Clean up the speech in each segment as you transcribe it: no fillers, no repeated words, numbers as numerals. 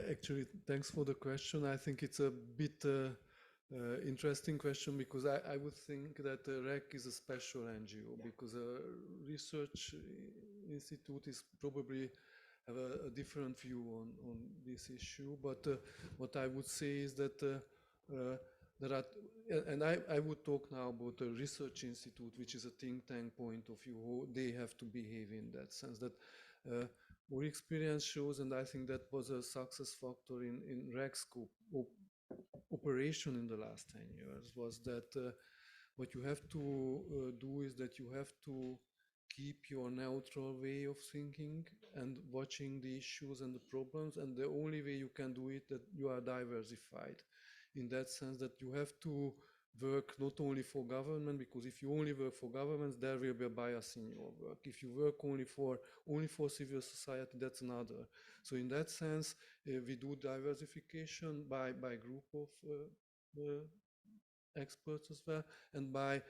Actually, thanks for the question. I think it's a bit interesting question because I would think that REC is a special NGO because a research institute is probably have a different view on this issue. But what I would say is that there are, and I would talk now about a research institute, which is a think tank point of view, how they have to behave in that sense that our experience shows, and I think that was a success factor in REC's operation in the last 10 years, was that what you have to do is that you have to keep your neutral way of thinking and watching the issues and the problems, and the only way you can do it that you are diversified in that sense that you have to work not only for government, because if you only work for governments, there will be a bias in your work. If you work only for civil society, that's another. So in that sense, we do diversification by group of experts as well, and by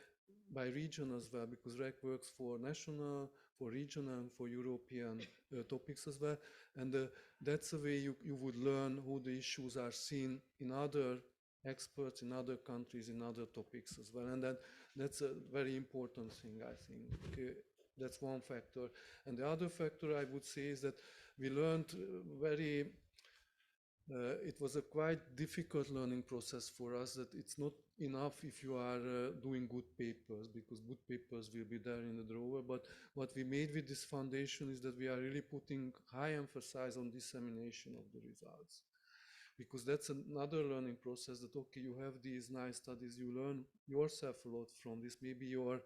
region as well, because REC works for national, for regional, and for European topics as well. And that's the way you would learn how the issues are seen in other experts, in other countries, in other topics as well. And that's a very important thing, I think. That's one factor. And the other factor I would say is that we learned it was a quite difficult learning process for us, that it's not enough if you are doing good papers, because good papers will be there in the drawer. But what we made with this foundation is that we are really putting high emphasis on dissemination of the results, because that's another learning process that, okay, you have these nice studies, you learn yourself a lot from this. Maybe your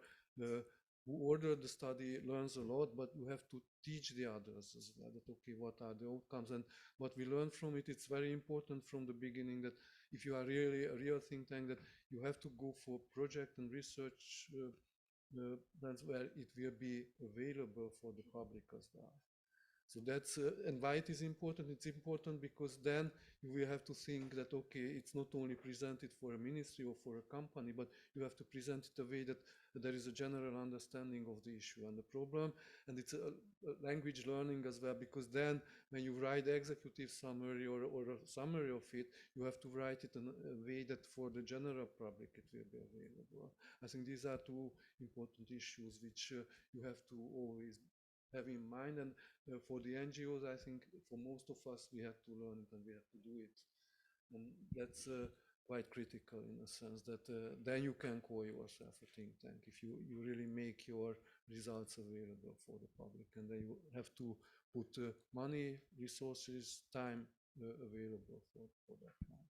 who ordered the study learns a lot, but you have to teach the others as well that, okay, what are the outcomes? And what we learn from it, it's very important from the beginning that if you are really a real think tank, that you have to go for project and research plans where it will be available for the public as well. So that's, and why it is important? It's important because then you will have to think that, okay, it's not only presented for a ministry or for a company, but you have to present it a way that there is a general understanding of the issue and the problem. And it's a language learning as well, because then when you write the executive summary or a summary of it, you have to write it in a way that for the general public it will be available. I think these are two important issues which you have to always have in mind. And for the NGOs, I think for most of us, we have to learn it and we have to do it. And that's quite critical in a sense that then you can call yourself a think tank if you really make your results available for the public. And then you have to put money, resources, time available for that.